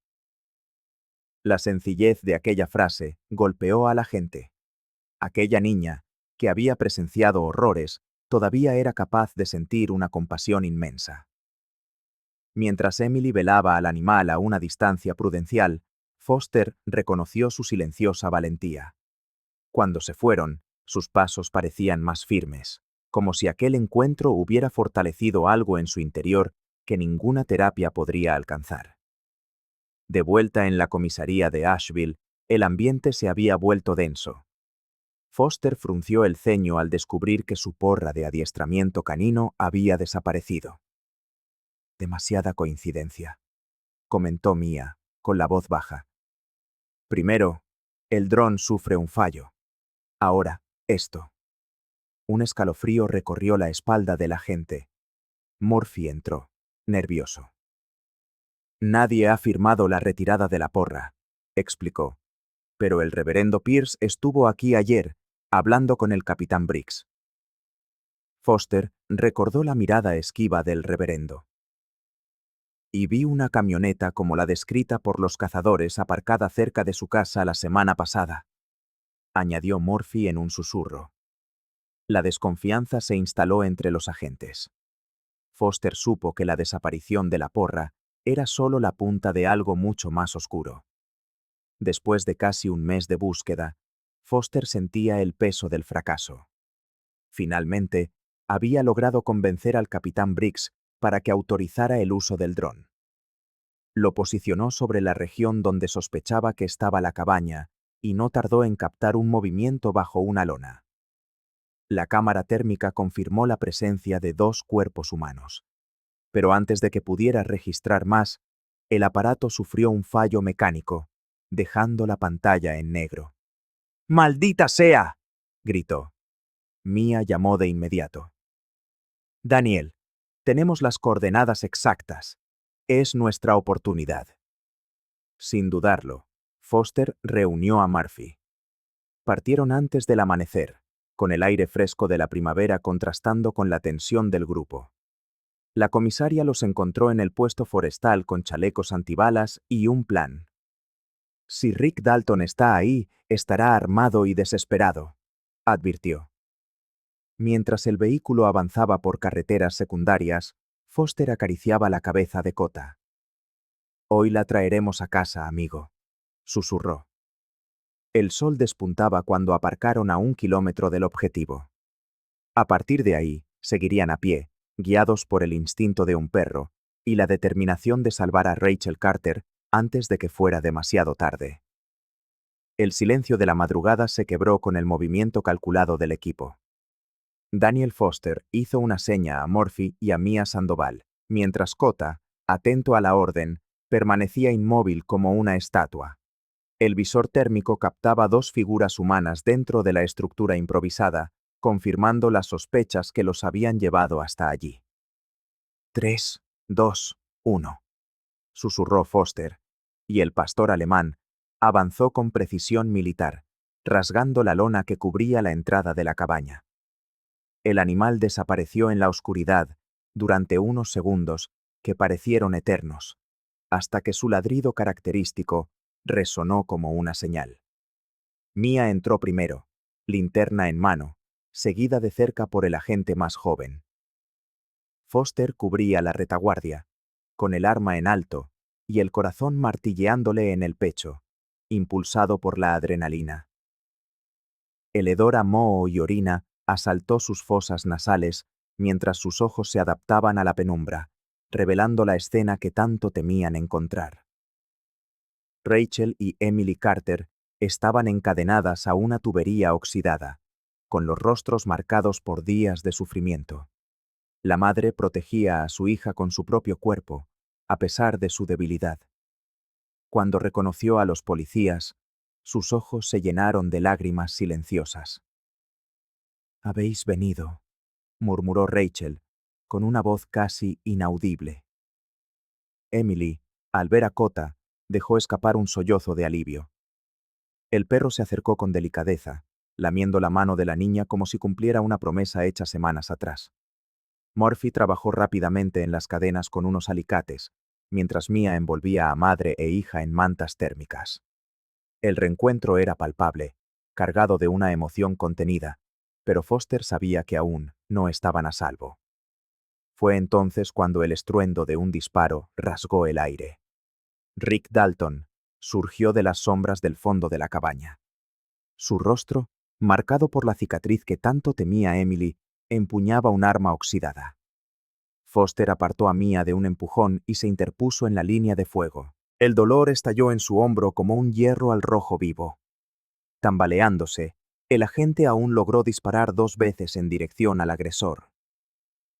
La sencillez de aquella frase golpeó a la gente. Aquella niña, que había presenciado horrores, todavía era capaz de sentir una compasión inmensa. Mientras Emily velaba al animal a una distancia prudencial, Foster reconoció su silenciosa valentía. Cuando se fueron, sus pasos parecían más firmes, como si aquel encuentro hubiera fortalecido algo en su interior que ninguna terapia podría alcanzar. De vuelta en la comisaría de Asheville, el ambiente se había vuelto denso. Foster frunció el ceño al descubrir que su porra de adiestramiento canino había desaparecido. Demasiada coincidencia, comentó Mia, con la voz baja. Primero, el dron sufre un fallo. Ahora, esto. Un escalofrío recorrió la espalda del agente. Murphy entró, nervioso. Nadie ha firmado la retirada de la porra, explicó. Pero el reverendo Pierce estuvo aquí ayer, hablando con el capitán Briggs. Foster recordó la mirada esquiva del reverendo. Y vi una camioneta como la descrita por los cazadores aparcada cerca de su casa la semana pasada, añadió Murphy en un susurro. La desconfianza se instaló entre los agentes. Foster supo que la desaparición de la porra era solo la punta de algo mucho más oscuro. Después de casi un mes de búsqueda, Foster sentía el peso del fracaso. Finalmente, había logrado convencer al capitán Briggs para que autorizara el uso del dron. Lo posicionó sobre la región donde sospechaba que estaba la cabaña y no tardó en captar un movimiento bajo una lona. La cámara térmica confirmó la presencia de 2 cuerpos humanos. Pero antes de que pudiera registrar más, el aparato sufrió un fallo mecánico, dejando la pantalla en negro. ¡Maldita sea!, gritó. Mia llamó de inmediato. Daniel, tenemos las coordenadas exactas. Es nuestra oportunidad. Sin dudarlo, Foster reunió a Murphy. Partieron antes del amanecer, con el aire fresco de la primavera contrastando con la tensión del grupo. La comisaria los encontró en el puesto forestal con chalecos antibalas y un plan. Si Rick Dalton está ahí, estará armado y desesperado, advirtió. Mientras el vehículo avanzaba por carreteras secundarias, Foster acariciaba la cabeza de Cota. Hoy la traeremos a casa, amigo, susurró. El sol despuntaba cuando aparcaron a 1 kilómetro del objetivo. A partir de ahí, seguirían a pie, guiados por el instinto de un perro y la determinación de salvar a Rachel Carter antes de que fuera demasiado tarde. El silencio de la madrugada se quebró con el movimiento calculado del equipo. Daniel Foster hizo una seña a Murphy y a Mia Sandoval, mientras Cota, atento a la orden, permanecía inmóvil como una estatua. El visor térmico captaba 2 figuras humanas dentro de la estructura improvisada, confirmando las sospechas que los habían llevado hasta allí. 3, 2, 1, susurró Foster, y el pastor alemán avanzó con precisión militar, rasgando la lona que cubría la entrada de la cabaña. El animal desapareció en la oscuridad durante unos segundos que parecieron eternos, hasta que su ladrido característico resonó como una señal. Mia entró primero, linterna en mano, seguida de cerca por el agente más joven. Foster cubría la retaguardia, con el arma en alto y el corazón martilleándole en el pecho, impulsado por la adrenalina. El hedor a moho y orina asaltó sus fosas nasales mientras sus ojos se adaptaban a la penumbra, revelando la escena que tanto temían encontrar. Rachel y Emily Carter estaban encadenadas a una tubería oxidada, con los rostros marcados por días de sufrimiento. La madre protegía a su hija con su propio cuerpo, a pesar de su debilidad. Cuando reconoció a los policías, sus ojos se llenaron de lágrimas silenciosas. «Habéis venido», murmuró Rachel, con una voz casi inaudible. Emily, al ver a Cota, dejó escapar un sollozo de alivio. El perro se acercó con delicadeza, lamiendo la mano de la niña como si cumpliera una promesa hecha semanas atrás. Murphy trabajó rápidamente en las cadenas con unos alicates, mientras Mia envolvía a madre e hija en mantas térmicas. El reencuentro era palpable, cargado de una emoción contenida, pero Foster sabía que aún no estaban a salvo. Fue entonces cuando el estruendo de un disparo rasgó el aire. Rick Dalton surgió de las sombras del fondo de la cabaña. Su rostro, marcado por la cicatriz que tanto temía Emily, empuñaba un arma oxidada. Foster apartó a Mia de un empujón y se interpuso en la línea de fuego. El dolor estalló en su hombro como un hierro al rojo vivo. Tambaleándose, el agente aún logró disparar 2 veces en dirección al agresor.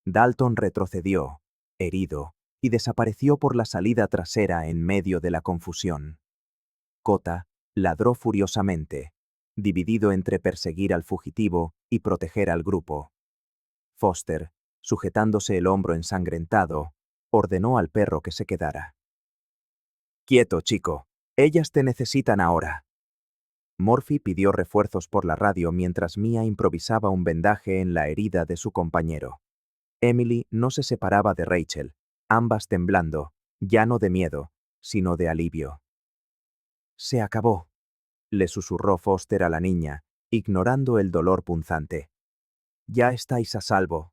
Dalton retrocedió, herido, y desapareció por la salida trasera en medio de la confusión. Cota ladró furiosamente, dividido entre perseguir al fugitivo y proteger al grupo. Foster, sujetándose el hombro ensangrentado, ordenó al perro que se quedara. «Quieto, chico. Ellas te necesitan ahora». Murphy pidió refuerzos por la radio mientras Mia improvisaba un vendaje en la herida de su compañero. Emily no se separaba de Rachel, ambas temblando, ya no de miedo, sino de alivio. «Se acabó», le susurró Foster a la niña, ignorando el dolor punzante. «Ya estáis a salvo».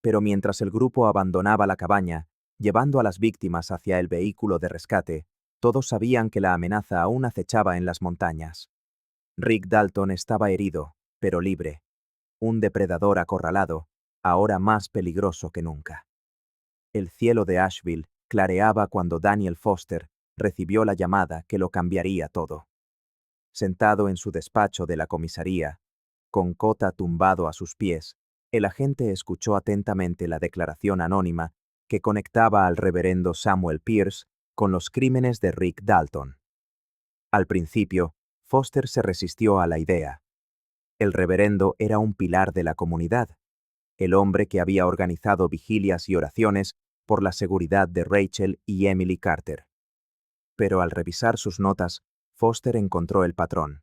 Pero mientras el grupo abandonaba la cabaña, llevando a las víctimas hacia el vehículo de rescate, todos sabían que la amenaza aún acechaba en las montañas. Rick Dalton estaba herido, pero libre. Un depredador acorralado, ahora más peligroso que nunca. El cielo de Asheville clareaba cuando Daniel Foster recibió la llamada que lo cambiaría todo. Sentado en su despacho de la comisaría, con Cota tumbado a sus pies, el agente escuchó atentamente la declaración anónima que conectaba al reverendo Samuel Pierce con los crímenes de Rick Dalton. Al principio, Foster se resistió a la idea. El reverendo era un pilar de la comunidad, el hombre que había organizado vigilias y oraciones por la seguridad de Rachel y Emily Carter. Pero al revisar sus notas, Foster encontró el patrón.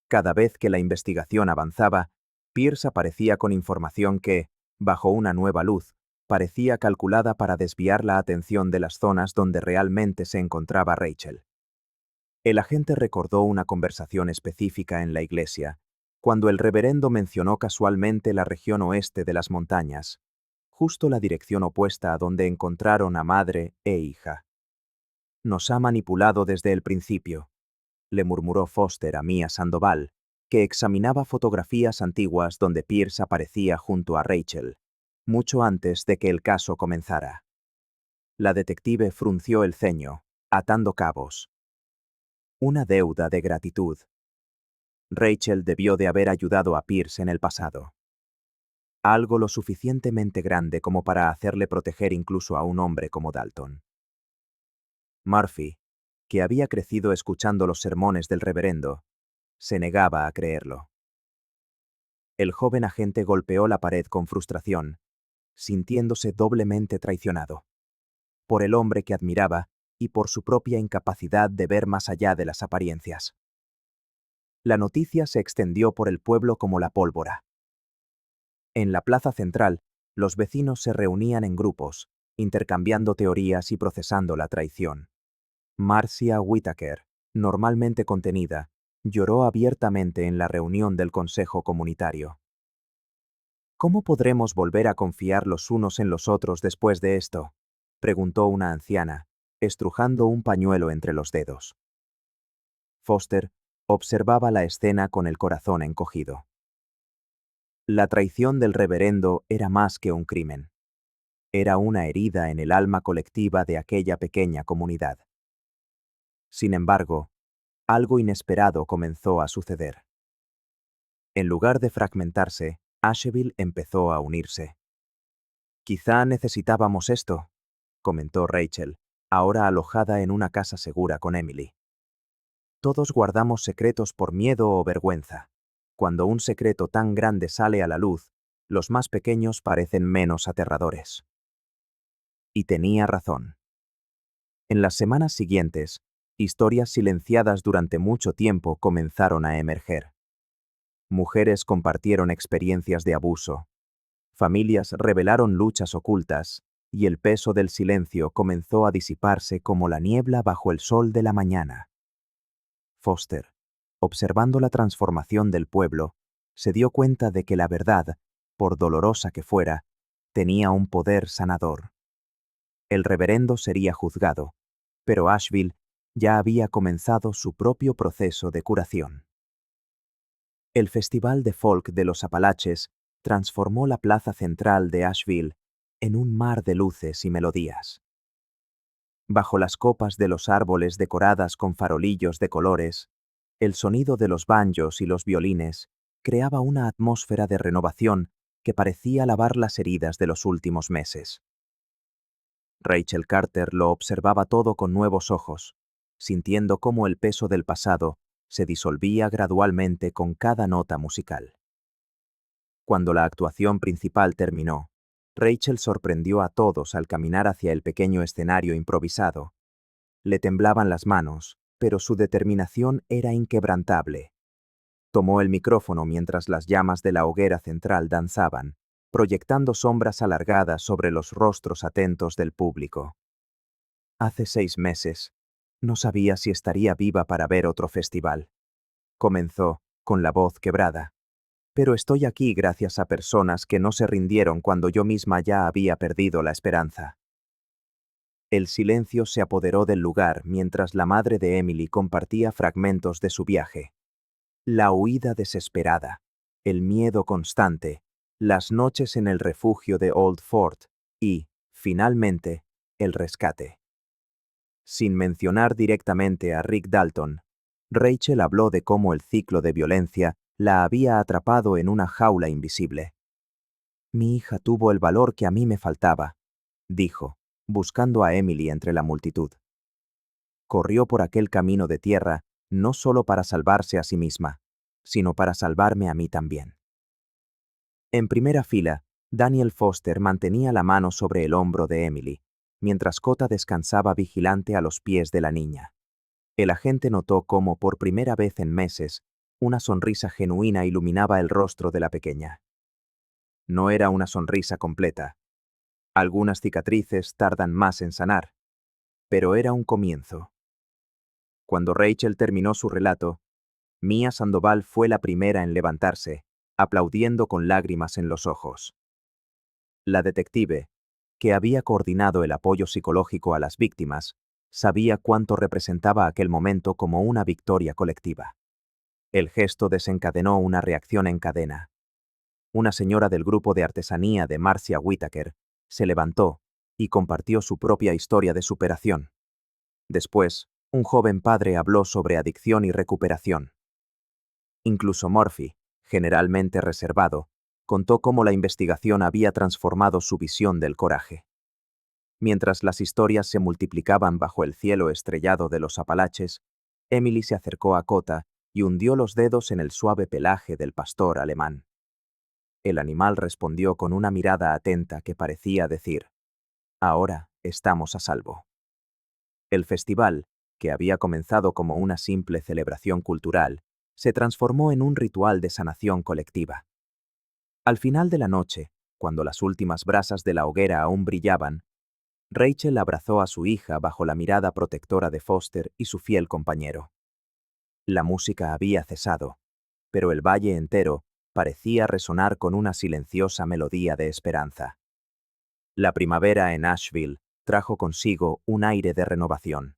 Cada vez que la investigación avanzaba, Pierce aparecía con información que, bajo una nueva luz, parecía calculada para desviar la atención de las zonas donde realmente se encontraba Rachel. El agente recordó una conversación específica en la iglesia, cuando el reverendo mencionó casualmente la región oeste de las montañas, justo la dirección opuesta a donde encontraron a madre e hija. «Nos ha manipulado desde el principio», le murmuró Foster a Mia Sandoval, que examinaba fotografías antiguas donde Pierce aparecía junto a Rachel, mucho antes de que el caso comenzara. La detective frunció el ceño, atando cabos. Una deuda de gratitud. Rachel debió de haber ayudado a Pierce en el pasado. Algo lo suficientemente grande como para hacerle proteger incluso a un hombre como Dalton. Murphy, que había crecido escuchando los sermones del reverendo, se negaba a creerlo. El joven agente golpeó la pared con frustración, sintiéndose doblemente traicionado. Por el hombre que admiraba y por su propia incapacidad de ver más allá de las apariencias. La noticia se extendió por el pueblo como la pólvora. En la plaza central, los vecinos se reunían en grupos, intercambiando teorías y procesando la traición. Marcia Whittaker, normalmente contenida, lloró abiertamente en la reunión del Consejo Comunitario. «¿Cómo podremos volver a confiar los unos en los otros después de esto?», preguntó una anciana, estrujando un pañuelo entre los dedos. Foster observaba la escena con el corazón encogido. La traición del reverendo era más que un crimen. Era una herida en el alma colectiva de aquella pequeña comunidad. Sin embargo, algo inesperado comenzó a suceder. En lugar de fragmentarse, Asheville empezó a unirse. «Quizá necesitábamos esto», comentó Rachel, ahora alojada en una casa segura con Emily. «Todos guardamos secretos por miedo o vergüenza. Cuando un secreto tan grande sale a la luz, los más pequeños parecen menos aterradores». Y tenía razón. En las semanas siguientes, historias silenciadas durante mucho tiempo comenzaron a emerger. Mujeres compartieron experiencias de abuso. Familias revelaron luchas ocultas, y el peso del silencio comenzó a disiparse como la niebla bajo el sol de la mañana. Foster, observando la transformación del pueblo, se dio cuenta de que la verdad, por dolorosa que fuera, tenía un poder sanador. El reverendo sería juzgado, pero Asheville ya había comenzado su propio proceso de curación. El Festival de Folk de los Apalaches transformó la plaza central de Asheville en un mar de luces y melodías. Bajo las copas de los árboles decoradas con farolillos de colores, el sonido de los banjos y los violines creaba una atmósfera de renovación que parecía lavar las heridas de los últimos meses. Rachel Carter lo observaba todo con nuevos ojos, sintiendo cómo el peso del pasado se disolvía gradualmente con cada nota musical. Cuando la actuación principal terminó, Rachel sorprendió a todos al caminar hacia el pequeño escenario improvisado. Le temblaban las manos, pero su determinación era inquebrantable. Tomó el micrófono mientras las llamas de la hoguera central danzaban, proyectando sombras alargadas sobre los rostros atentos del público. «Hace 6 meses, no sabía si estaría viva para ver otro festival», comenzó, con la voz quebrada. «Pero estoy aquí gracias a personas que no se rindieron cuando yo misma ya había perdido la esperanza». El silencio se apoderó del lugar mientras la madre de Emily compartía fragmentos de su viaje. La huida desesperada, el miedo constante, las noches en el refugio de Old Fort y, finalmente, el rescate. Sin mencionar directamente a Rick Dalton, Rachel habló de cómo el ciclo de violencia la había atrapado en una jaula invisible. «Mi hija tuvo el valor que a mí me faltaba», dijo, buscando a Emily entre la multitud. Corrió por aquel camino de tierra no solo para salvarse a sí misma, sino para salvarme a mí también. En primera fila, Daniel Foster mantenía la mano sobre el hombro de Emily, mientras Cota descansaba vigilante a los pies de la niña. El agente notó cómo, por primera vez en meses, una sonrisa genuina iluminaba el rostro de la pequeña. No era una sonrisa completa. Algunas cicatrices tardan más en sanar, pero era un comienzo. Cuando Rachel terminó su relato, Mia Sandoval fue la primera en levantarse, aplaudiendo con lágrimas en los ojos. La detective, que había coordinado el apoyo psicológico a las víctimas, sabía cuánto representaba aquel momento como una victoria colectiva. El gesto desencadenó una reacción en cadena. Una señora del grupo de artesanía de Marcia Whitaker se levantó y compartió su propia historia de superación. Después, un joven padre habló sobre adicción y recuperación. Incluso Murphy, generalmente reservado, contó cómo la investigación había transformado su visión del coraje. Mientras las historias se multiplicaban bajo el cielo estrellado de los Apalaches, Emily se acercó a Cota y hundió los dedos en el suave pelaje del pastor alemán. El animal respondió con una mirada atenta que parecía decir: «Ahora estamos a salvo». El festival, que había comenzado como una simple celebración cultural, se transformó en un ritual de sanación colectiva. Al final de la noche, cuando las últimas brasas de la hoguera aún brillaban, Rachel abrazó a su hija bajo la mirada protectora de Foster y su fiel compañero. La música había cesado, pero el valle entero parecía resonar con una silenciosa melodía de esperanza. La primavera en Asheville trajo consigo un aire de renovación.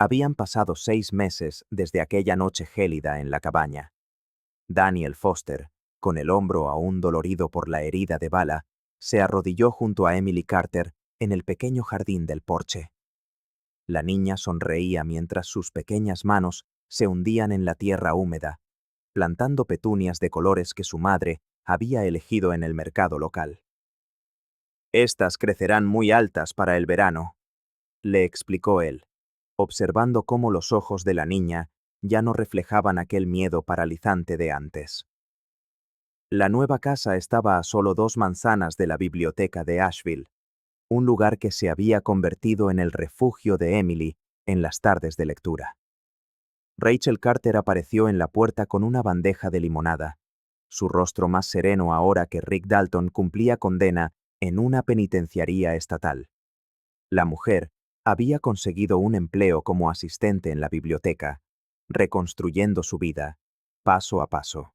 Habían pasado 6 meses desde aquella noche gélida en la cabaña. Daniel Foster, con el hombro aún dolorido por la herida de bala, se arrodilló junto a Emily Carter en el pequeño jardín del porche. La niña sonreía mientras sus pequeñas manos se hundían en la tierra húmeda, plantando petunias de colores que su madre había elegido en el mercado local. «Estas crecerán muy altas para el verano», le explicó él, observando cómo los ojos de la niña ya no reflejaban aquel miedo paralizante de antes. La nueva casa estaba a solo 2 manzanas de la biblioteca de Asheville, un lugar que se había convertido en el refugio de Emily en las tardes de lectura. Rachel Carter apareció en la puerta con una bandeja de limonada, su rostro más sereno ahora que Rick Dalton cumplía condena en una penitenciaría estatal. La mujer había conseguido un empleo como asistente en la biblioteca, reconstruyendo su vida, paso a paso.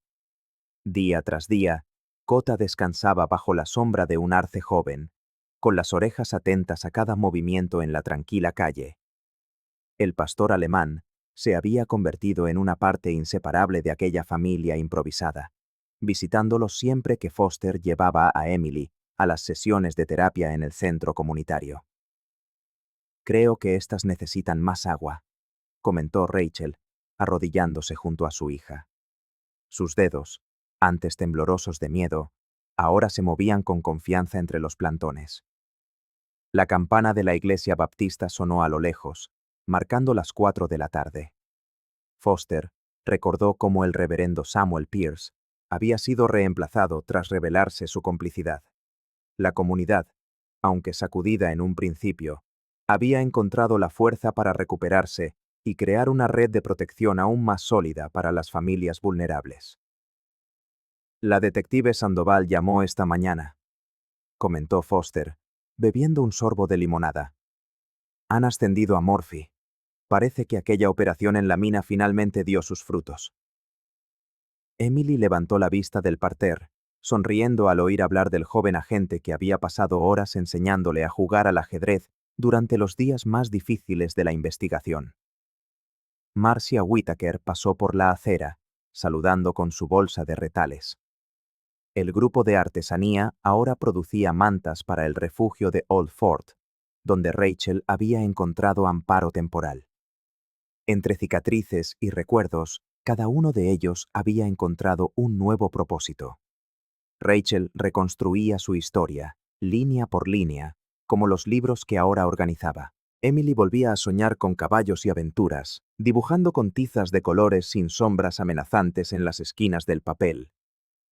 Día tras día, Cota descansaba bajo la sombra de un arce joven, con las orejas atentas a cada movimiento en la tranquila calle. El pastor alemán se había convertido en una parte inseparable de aquella familia improvisada, visitándolo siempre que Foster llevaba a Emily a las sesiones de terapia en el centro comunitario. «Creo que estas necesitan más agua», comentó Rachel, arrodillándose junto a su hija. Sus dedos, antes temblorosos de miedo, ahora se movían con confianza entre los plantones. La campana de la iglesia baptista sonó a lo lejos, marcando las 4 de la tarde. Foster recordó cómo el reverendo Samuel Pierce había sido reemplazado tras revelarse su complicidad. La comunidad, aunque sacudida en un principio, había encontrado la fuerza para recuperarse y crear una red de protección aún más sólida para las familias vulnerables. «La detective Sandoval llamó esta mañana», comentó Foster, bebiendo un sorbo de limonada. «Han ascendido a Murphy. Parece que aquella operación en la mina finalmente dio sus frutos». Emily levantó la vista del parterre, sonriendo al oír hablar del joven agente que había pasado horas enseñándole a jugar al ajedrez durante los días más difíciles de la investigación. Marcia Whittaker pasó por la acera, saludando con su bolsa de retales. El grupo de artesanía ahora producía mantas para el refugio de Old Fort, donde Rachel había encontrado amparo temporal. Entre cicatrices y recuerdos, cada uno de ellos había encontrado un nuevo propósito. Rachel reconstruía su historia, línea por línea, como los libros que ahora organizaba. Emily volvía a soñar con caballos y aventuras, dibujando con tizas de colores sin sombras amenazantes en las esquinas del papel.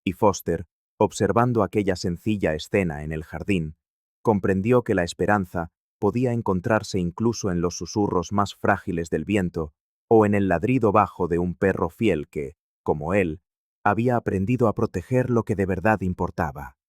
Y Foster, observando aquella sencilla escena en el jardín, comprendió que la esperanza podía encontrarse incluso en los susurros más frágiles del viento o en el ladrido bajo de un perro fiel que, como él, había aprendido a proteger lo que de verdad importaba.